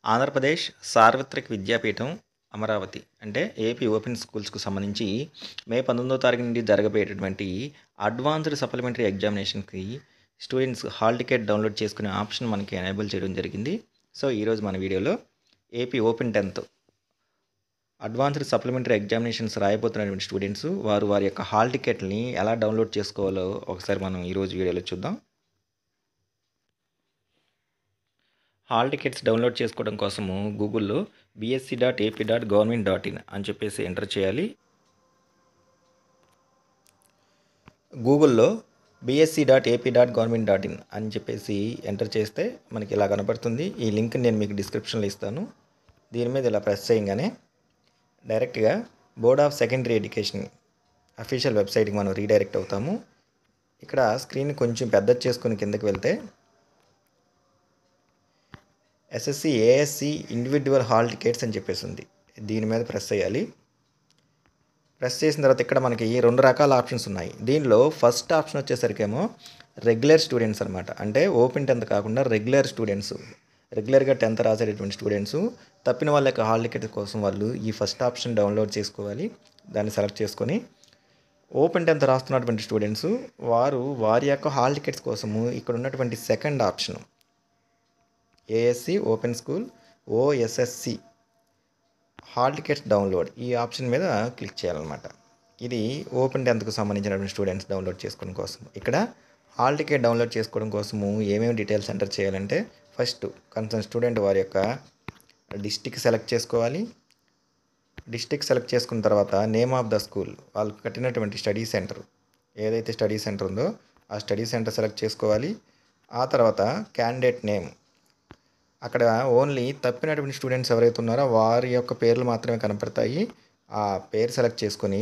ఆంధ్రప్రదేశ్ సార్వత్రిక విద్యాపీఠం అమరావతి అంటే AP open స్కూల్స్కు సంబంధించి మే 19వ తారీఖు నుండి జరగబోయేటటువంటి అడ్వాన్స్డ్ సప్లిమెంటరీ ఎగ్జామినేషన్కి స్టూడెంట్స్ హాల్ టికెట్ డౌన్లోడ్ చేసుకునే ఆప్షన్ మనకి ఎనేబుల్ చేయడం జరిగింది. సో ఈరోజు మన వీడియోలో AP open 10th advanced supplementary examinations రాయబోతున్నటువంటి స్టూడెంట్స్ వారి యొక్క హాల్ టికెట్ని ఎలా డౌన్లోడ్ చేసుకోవాలో ఒకసారి మనం ఈరోజు వీడియోలో చూద్దాం. హాల్ టికెట్స్ డౌన్లోడ్ చేసుకోవడం కోసము గూగుల్లో bsc.ap.government.in అని చెప్పేసి ఎంటర్ చేయాలి. గూగుల్లో bsc.ap.government.in అని చెప్పేసి ఎంటర్ చేస్తే మనకి ఇలా కనపడుతుంది. ఈ లింక్ నేను మీకు డిస్క్రిప్షన్లో ఇస్తాను. దీని మీద ఇలా ప్రెస్ చేయగానే డైరెక్ట్గా board of secondary education official వెబ్సైట్కి మనం రీడైరెక్ట్ అవుతాము. ఇక్కడ స్క్రీన్ కొంచెం పెద్ద చేసుకుని కిందకి వెళ్తే SSC ASC individual hall tickets అని చెప్పేసి ఉంది. దీని మీద ప్రెస్ చేయాలి. ప్రెస్ చేసిన తర్వాత ఇక్కడ మనకి 2 రకాల ఆప్షన్స్ ఉన్నాయి. దీనిలో ఫస్ట్ ఆప్షన్ వచ్చేసరికేమో రెగ్యులర్ స్టూడెంట్స్ అనమాట. అంటే ఓపెన్ 10th కాకుండా రెగ్యులర్ స్టూడెంట్స్, రెగ్యులర్గా 10th రాసేటటువంటి స్టూడెంట్స్ తప్పిన వాళ్ళ యొక్క హాల్ టికెట్ కోసం వాళ్ళు ఈ ఫస్ట్ ఆప్షన్ డౌన్లోడ్ చేసుకోవాలి. దాన్ని సెలెక్ట్ చేసుకొని ఓపెన్ 10th రాస్తున్నటువంటి స్టూడెంట్స్ వారి యొక్క హాల్ టికెట్స్ కోసము ఇక్కడ ఉన్నటువంటి second option ASC open school OSSC hall tickets download ఈ ఆప్షన్ మీద క్లిక్ చేయాలన్నమాట. ఇది ఓపెన్ 10th సంబంధించినటువంటి స్టూడెంట్స్ డౌన్లోడ్ చేసుకోవడం కోసం. ఇక్కడ హాల్ టికెట్ డౌన్లోడ్ చేసుకోవడం కోసము ఏమేమి డీటెయిల్స్ ఎంటర్ చేయాలంటే ఫస్ట్ కన్సర్న్ స్టూడెంట్ వారి యొక్క డిస్టిక్ సెలెక్ట్ చేసుకోవాలి. డిస్టిక్ సెలెక్ట్ చేసుకున్న తర్వాత నేమ్ ఆఫ్ ద స్కూల్, వాళ్ళు కట్టినటువంటి స్టడీ సెంటర్ ఏదైతే స్టడీ సెంటర్ ఉందో ఆ స్టడీ సెంటర్ సెలెక్ట్ చేసుకోవాలి. ఆ తర్వాత క్యాండిడేట్ నేమ్, అక్కడ ఓన్లీ తప్పినటువంటి స్టూడెంట్స్ ఎవరైతే ఉన్నారో వారి యొక్క పేర్లు మాత్రమే కనపడతాయి. ఆ పేరు సెలెక్ట్ చేసుకొని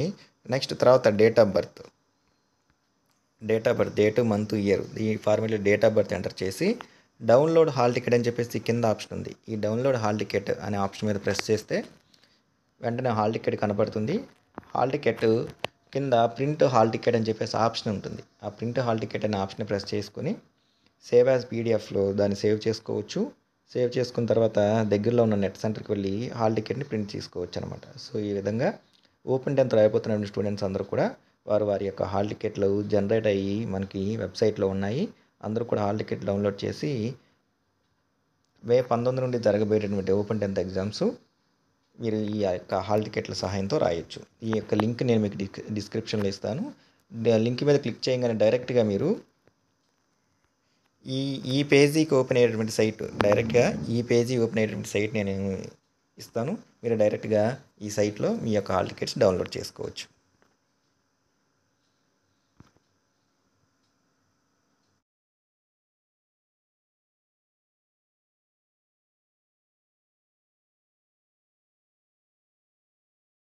నెక్స్ట్ తర్వాత date of birth, date month year ఈ ఫార్మేట్లో డేట్ ఆఫ్ బర్త్ ఎంటర్ చేసి డౌన్లోడ్ హాల్ టికెట్ అని చెప్పేసి కింద ఆప్షన్ ఉంది. ఈ డౌన్లోడ్ హాల్ టికెట్ అనే ఆప్షన్ మీద ప్రెస్ చేస్తే వెంటనే హాల్ టికెట్ కనపడుతుంది. హాల్ టికెట్ కింద ప్రింట్ హాల్ టికెట్ అని చెప్పేసి ఆప్షన్ ఉంటుంది. ఆ ప్రింట్ హాల్ టికెట్ అనే ఆప్షన్ ప్రెస్ చేసుకొని సేవ్ యాజ్ పీడిఎఫ్లో దాన్ని సేవ్ చేసుకోవచ్చు. సేవ్ చేసుకున్న తర్వాత దగ్గరలో ఉన్న నెట్ సెంటర్కి వెళ్ళి హాల్ టికెట్ని ప్రింట్ తీసుకోవచ్చు అనమాట. సో ఈ విధంగా ఓపెన్ 10th రాయబోతున్న స్టూడెంట్స్ అందరూ కూడా వారి యొక్క హాల్ టికెట్లు జనరేట్ అయ్యి మనకి వెబ్సైట్లో ఉన్నాయి. అందరూ కూడా హాల్ టికెట్ డౌన్లోడ్ చేసి మే 19 నుండి జరగబోయేటటువంటి ఓపెన్ 10th ఎగ్జామ్స్ మీరు ఈ యొక్క హాల్ టికెట్ల సహాయంతో రాయొచ్చు. ఈ యొక్క లింక్ నేను మీకు డిస్క్రిప్షన్లో ఇస్తాను. లింక్ మీద క్లిక్ చేయగానే డైరెక్ట్గా మీరు ఈ పేజీకి ఓపెన్ అయ్యేటువంటి సైట్, డైరెక్ట్గా ఈ పేజీ ఓపెన్ అయ్యేటువంటి సైట్ నేను ఇస్తాను. మీరు డైరెక్ట్గా ఈ సైట్లో మీ యొక్క హాల్ టికెట్స్ డౌన్లోడ్ చేసుకోవచ్చు.